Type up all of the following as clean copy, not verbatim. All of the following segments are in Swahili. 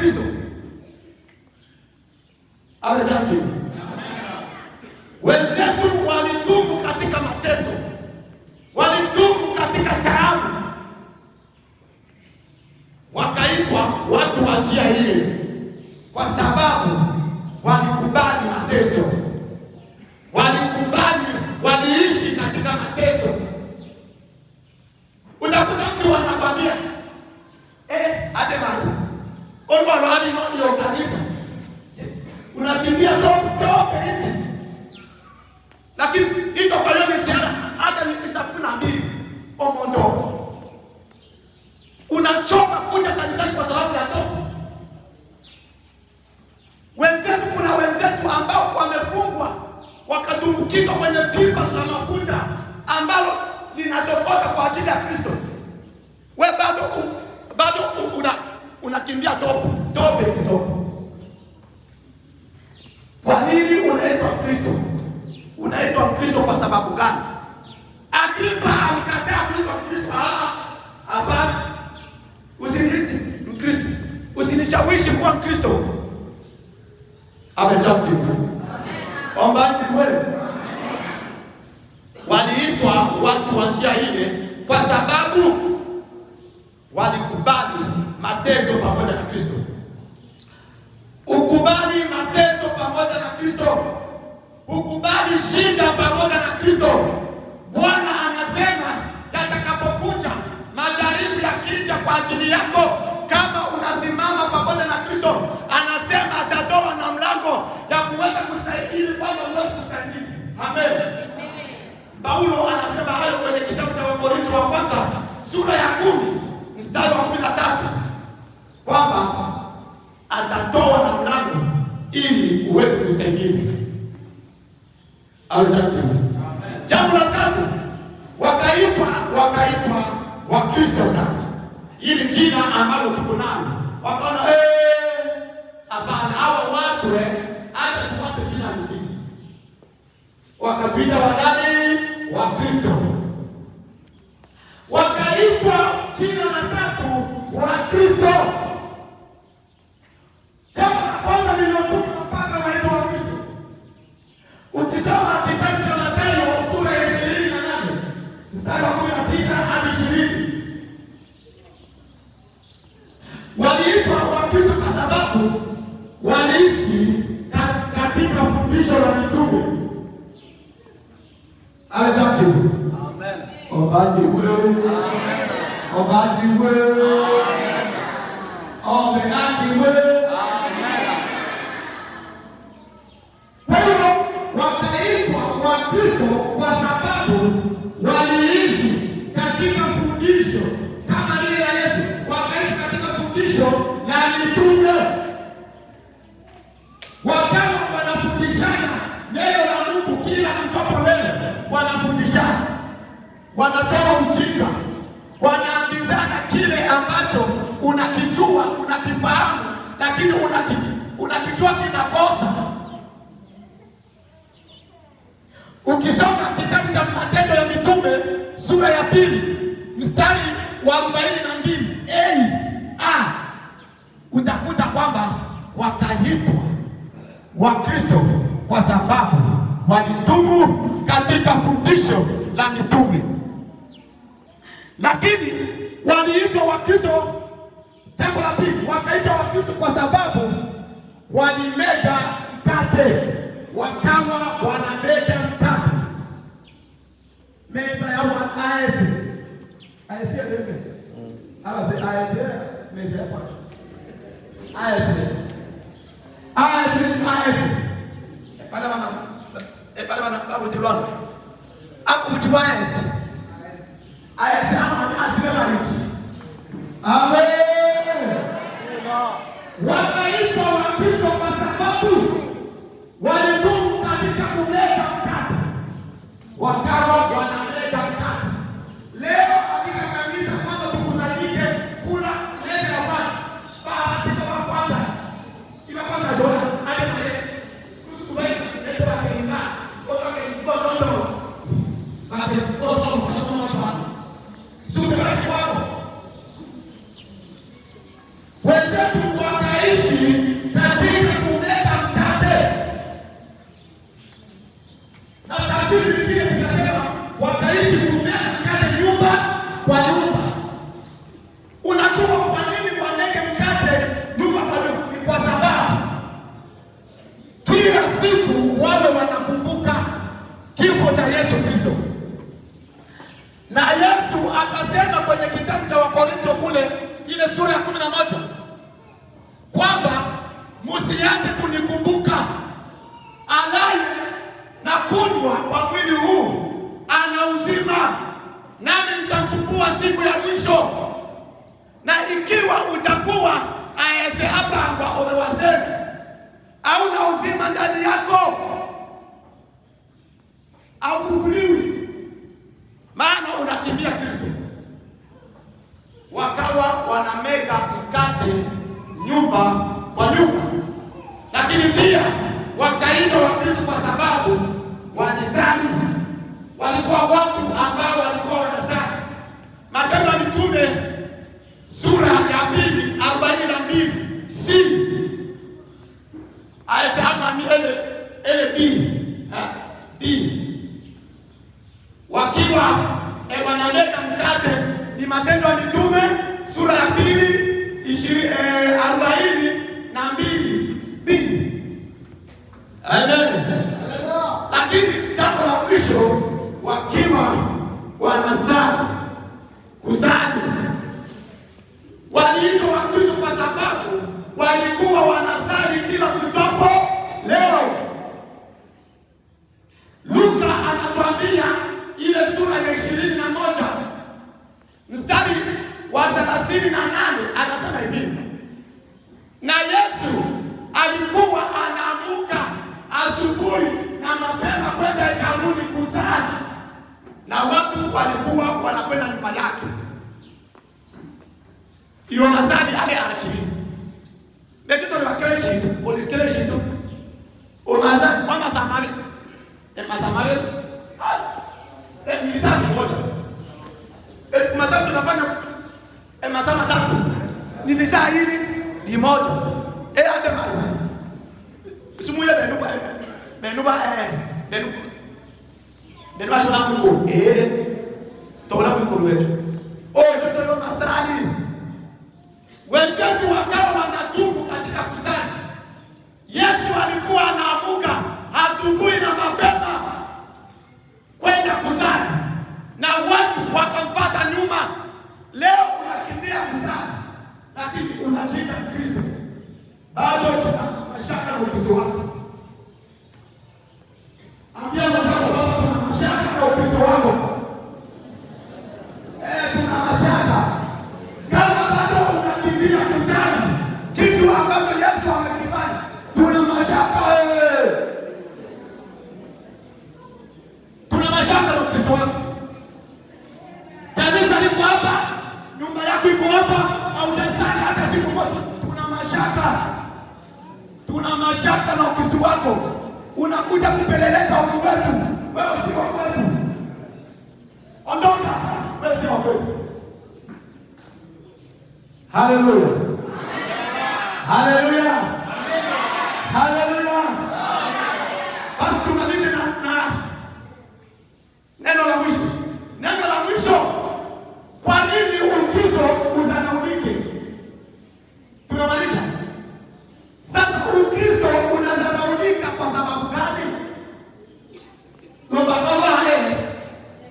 Kristo. Amechakiwa. Wenzetu walidumu katika mateso, walidumu katika taabu, wakaitwa watu wa njia ile kwa sababu walikubali mateso, waliishi katika mateso. Unakuta mtu anakwambia ademani olwalwali ndio kanisa, unakimbia tope hizi, lakini ito kwa leo ni siara hata ni 12 omondo unachoka kuja kanisani kwa sababu ya tope. Wenzetu, kuna wenzetu ambao wamefungwa wakadumbukizwa kwenye pipa la mafuta ambalo linatokota kwa ajili ya Kristo. Wewe bado unakimbia tope hizi tope. Kwa nini unaitwa Kristo? Unaitwa Kristo kwa sababu gani? Agripa alikataa kuitwa Kristo. Hapana, usiniite Mkristo, usinishawishi kuwa Mkristo. Amechakiwa. Omba wewe. Waliitwa watu wa njia ile kwa sababu walikubali mateso pamoja na Kristo. Ukubali mateso pamoja na Kristo, ukubali shida pamoja na Kristo. Bwana anasema yatakapokuja majaribu yakija kwa ajili yako, kama unasimama pamoja na Kristo, anasema atatoa na mlango ya kuweza kustahili kwamba uweze kustahili. Amen. Paulo anasema hayo kwenye kitabu cha Wakorintho wa kwanza sura ya 10 mstari wa 13 kwamba atatoa na mlango ili uweze kustahili. Amen. Jambo la tatu, wakaitwa Wakristo sasa. Ili jina ambalo tuko nalo. Wakaona hapana, hawa watu hata tuwape jina lingine. Wakapita wadani wa Kristo. Wakaitwa jina la tatu wa Kristo. Jambo la kwanza lililotuka mpaka waitwa wa Kristo. Ukisoma kitabu cha Mathayo sura ya 28 mstari wa 19 hadi 20. Waliitwa Wakristo kwa sababu waliishi katika fundisho la mitume. Amechakiwa. Amen. Obaji wewe. Amen. Obaji wewe. Amen. Obaji wewe. Amen. Kwa hiyo wakaitwa Wakristo kwa sababu waliishi katika fundisho kama lile la Yesu, wakaishi katika fundisho la mitume. Wakawa wanafundishana neno la Mungu kila mtoto leo, wanafundishana, wanatoa ujinga, wanaambizana kile ambacho unakijua, unakifahamu, lakini unakijua kinakosa. Ukisoma kitabu cha Matendo ya Mitume sura ya 2 mstari wa 42 utakuta kwamba wakaitwa Wakristo kwa sababu walidumu katika fundisho la mitume. Lakini waliitwa Wakristo, jambo la pili, wakaitwa Wakristo kwa sababu walimega mkate, wakawa wanamega mkate. Meza ya AS ya debe. AS meza ya kwa. AS. Pala babu dilwana. Ako mchwa AS. AS ama asema hichi. Amen. Wakaitwa Wakristo kwa sababu walidumu katika kumega mkate, wakawa wanamega mkate. Leo katika kanisa kwamba tukusanyike kula meza ya Bwana, baba wa kwanza ila kwanza dola hadi kusubai ndio akaingia kwa kikondo baada ya kutoka kwa sura ya kwao. Wenzetu wakaishi 11 kwamba msiache kunikumbuka, alaye na kunywa kwa mwili huu ana uzima, nami nitamfufua siku ya mwisho. Na ikiwa utakuwa aese apangwa umewasema au na uzima ndani yako, haufufuliwi, maana unakimbia Kristo. Wakawa wanamega mkate nyumba kwa nyumba, lakini pia wakaitwa Wakristo kwa sababu walisali. Walikuwa watu ambao walikuwa wanasali. Matendo ya Mitume sura ya 2:42 si ayesema ni ele B wakiwa wanamega mkate. Ni Matendo ya Mitume sura ya 2:42 B. Amen. Lakini jambo la mwisho, wakiwa wanasali kusali, waliitwa Wakristo kwa sababu walikuwa wanasali kila kutopo leo. Luka anatuambia ile sura ya 21 mstari wa 38 anasema hivi: na Yesu alikuwa anaamuka asubuhi na mapema kwenda hekaluni kusali, na watu walikuwa wanakwenda nyuma yake. Iyo masali ale achili metito ni wakereshi olikereshi tu omaza mama samari masamari ni saa moja masaa tunafanya masaa matatu ni saa hili ni moja ade mali sumuye benuba shona kuko tola kuko wetu joto yo masali. Wenzetu wakawa wanatubu katika kusali. Yesu alikuwa anaamuka asubuhi na mapema kwenda kusali, na watu wakamfuata nyuma. Leo unakimbia kusali, lakini unajiita Kristo, bado tuna mashaka na Ukristo wako. Ambia wenzako kwamba tuna mashaka na Ukristo wako. Tuna mashaka. Kama bado unakimbia kusali kitu ambacho Yesu amekifanya, tuna mashaka. Tuna mashaka na Ukristo wako. Kanisa liko hapa, nyumba yako iko hapa, haujasali hata siku moja. Tuna mashaka. Tuna mashaka na Ukristo wako. Unakuja kupeleleza watu wetu. Wewe si wa kwetu. Ondoka. Wewe si wa kwetu. Haleluya. Haleluya. Haleluya. Basi tumalize na neno la mwisho. Neno la mwisho, kwa nini Ukristo uzanaulike? Tunamaliza. Sasa Ukristo unazanaulika kwa sababu gani? Lomba kama hale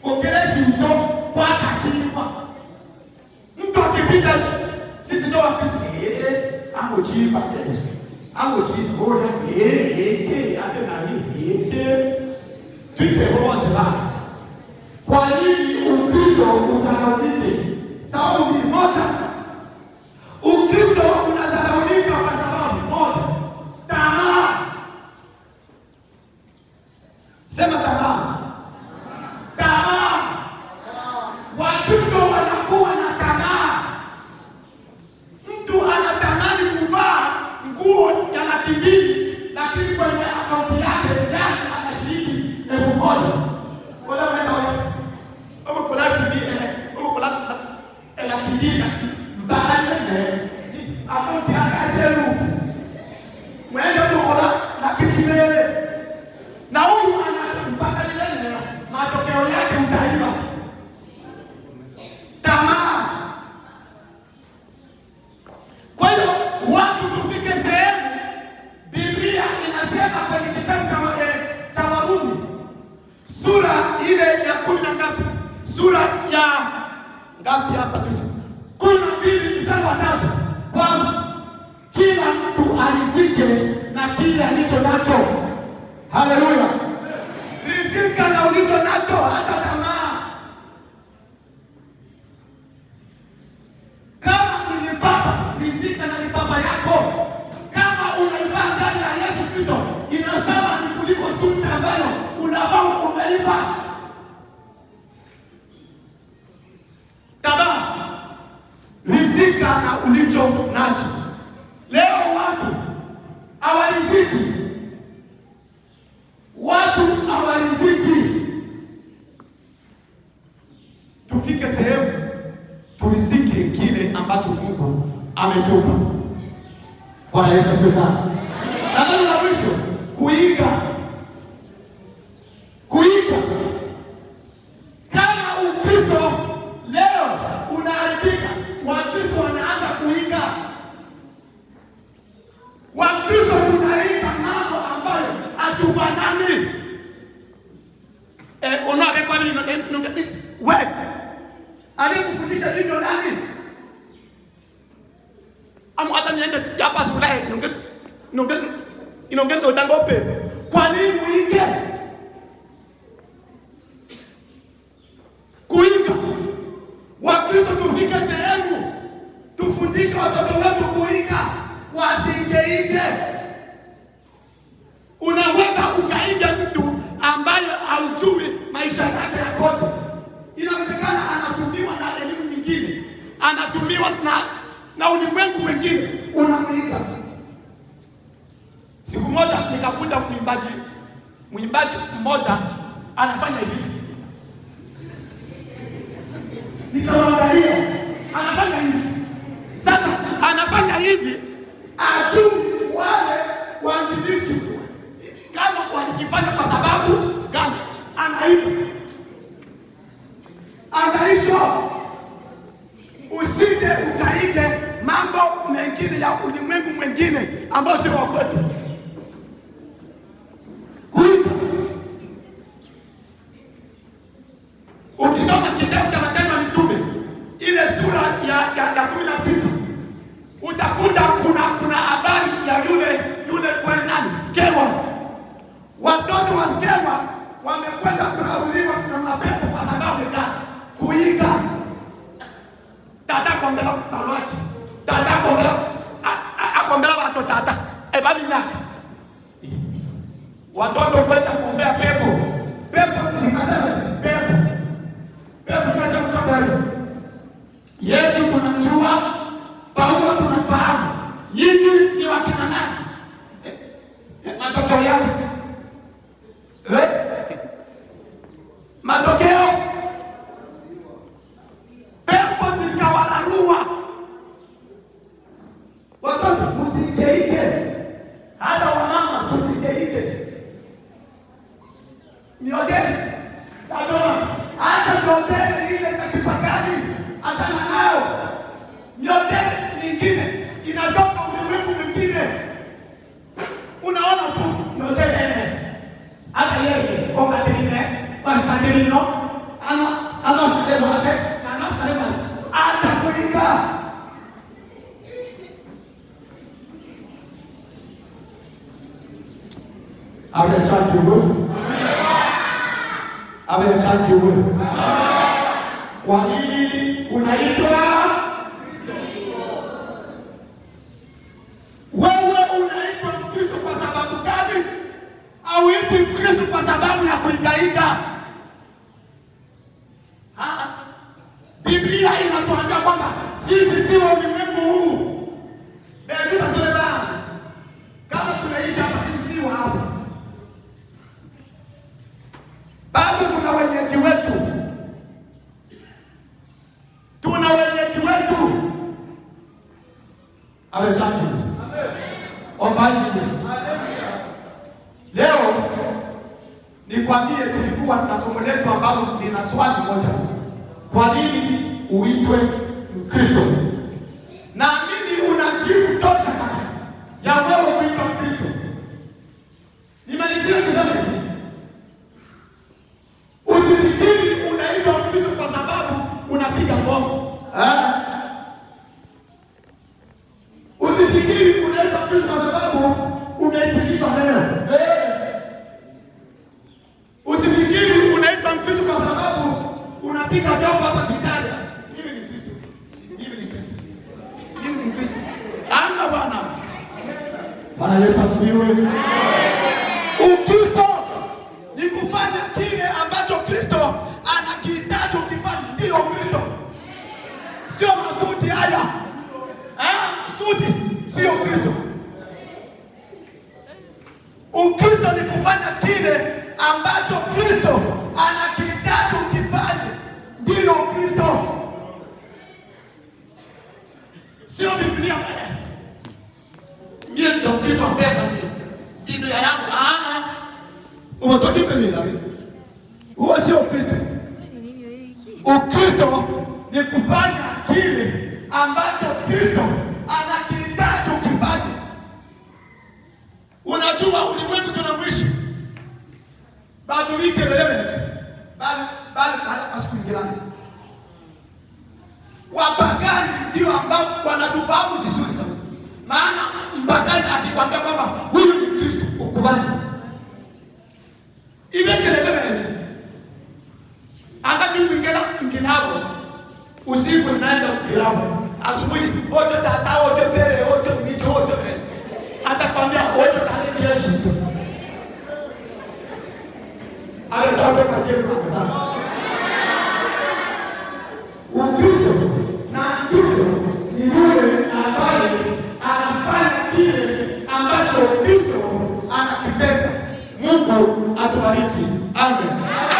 ukeleshi mto kwa kakiwa. Mtu akipita sisi ndio Wakristo ango chiba hoja ate nani tuite hoja zela. Kwa nini Ukristo uzanaulike? Sababu ni moja. Ukristo unazanaulika kwa sababu moja, tamaa. Sema tamaa. Tamaa. Wakristo wanakuwa na tamaa. Mtu anatamani kuvaa nguo ya 200, lakini kwenye akaunti yake ndani ana shilingi 1000. Wala wala kula kibia mbali akaunti yake elfu mwende kukola na kitime, na huyu mpaka ile matokeo yake utaiba. Tamaa. Kwa hiyo watu tufike sehemu, Biblia inasema kwenye kitabu cha Warumi sura ile ya 10 na ngapi? Sura ya ngapi hapa tu? 12 mstari wa 3. arizike na kile alicho nacho. Haleluya! Rizika na ulicho nacho, hata tamaa. Kama ni papa, rizika na ni papa yako. Kama unaiba ndani ya Yesu Kristo, inasawa ni kuliko suti ambayo unavaa umeiba. Tamaa, rizika na ulicho nacho. Leo watu hawariziki, watu hawariziki. Tufike sehemu turizike kile ambacho Mungu ametupa. Bwana Yesu asifiwe sana. Na neno la mwisho, kuiga. Kama Ukristo leo unaharibika, Wakristo wanaanza kuiga. Wakristo tunaiga mambo ambayo hatufanani. Unawe kwa nini wewe? Alikufundisha hivyo nani? Amu hata niende hapa shule inongeni utangope. Kwa nini uige? Kuiga. Wakristo tufike sehemu tufundishe watoto wetu kuiga, wasiige. Unaweza ukaiga mtu ambaye haujui maisha yake yakoje. Inawezekana anatumiwa na elimu nyingine, anatumiwa na ulimwengu mwingine, unamuiga. Siku moja nikakuta mwimbaji mmoja anafanya hivi. Nikaangalia anafanya hivi. Sasa anafanya hivi, ajui wale waanzilishi kama walikifanya kwa sababu gani. Anaiba. Angaisho, usije ukaige mambo mengine ya ulimwengu mwingine ambao sio wa kwetu. Kuiga. Ukisoma kitabu cha Matendo ya Mitume ile sura ya 19 utakuta kuna habari ya yule kwa nani? Skewa. Watoto wa Skewa wamekwenda kurauliwa na mapepo kwa sababu gani? Kuiga. Tata kombela balwachi. Tata kombela akombela watoto tata. Babi nyaka. Watoto kwenda kuombea pepo. Pepo zikasema pepo. Pepo chacha mkabali. Yesu tunamjua, Paulo tunamfahamu. Yeye ni wakina nani? Matokeo yake. Matokeo pepo zikawararua. Watoto msigeige, hata wamama msigeige. Niogeni tadoma, acha niogeni ile kakipagani, achana nayo. Niogeni nyingine inatoka ulimwengu mwingine. Unaona tu niogeni hata yeye kwa katerine Constantino anasema acha kuiga. Kwa nini unaitwa? Wewe unaitwa Mkristo kwa sababu gani? Au eti Mkristo kwa sababu ya kuigaiga? Biblia inatuambia kwamba sisi si wa ulimwengu huu. Kama tunaishi hapa si wa hapa. Bado tuna wenyeji wetu. Awe chache. Amen. Leo nikwambie, tulikuwa na somo letu ambalo lina swali moja. Kwa nini uitwe Mkristo? Naamini unajibu tosha kabisa ya wewe kuitwa Mkristo. Nimalizie kusema hivi. Usifikiri unaitwa Mkristo kwa sababu unapiga ngoma. Usifikiri unaitwa Mkristo kwa sababu Bwana Yesu asifiwe. Ukristo ni kufanya kile ambacho Kristo anakihitaji ukifanya. Ndio Ukristo, sio masuti haya. Suti sio Kristo. Ukristo ni kufanya kile ambacho Kristo anakihitaji ukifanya. Ndio Ukristo, sio Biblia. Mimi ndio Kristo mpenda mimi. Biblia yangu umetoka mbele na mimi. Huo sio Kristo. Ukristo ni kufanya kile ambacho Kristo anakihitaji ukifanye. Unajua ulimwengu tunamwishi bado wiki relevant bali asikuzingirani. Wapagani ndio ambao wanatufahamu vizuri kabisa. Maana mpagani akikwambia kwamba huyu ni Kristo ukubali. Relevant. Anga kuingela nginao usiku naenda kulala. Asubuhi wote tata wote pere wote mito wote pere. Atakwambia wote tale Yesu. Anataka kujenga sana. Ukristo na Kristo ni yule ambaye anafanya kile ambacho Kristo anakipenda. Mungu atubariki. Amen.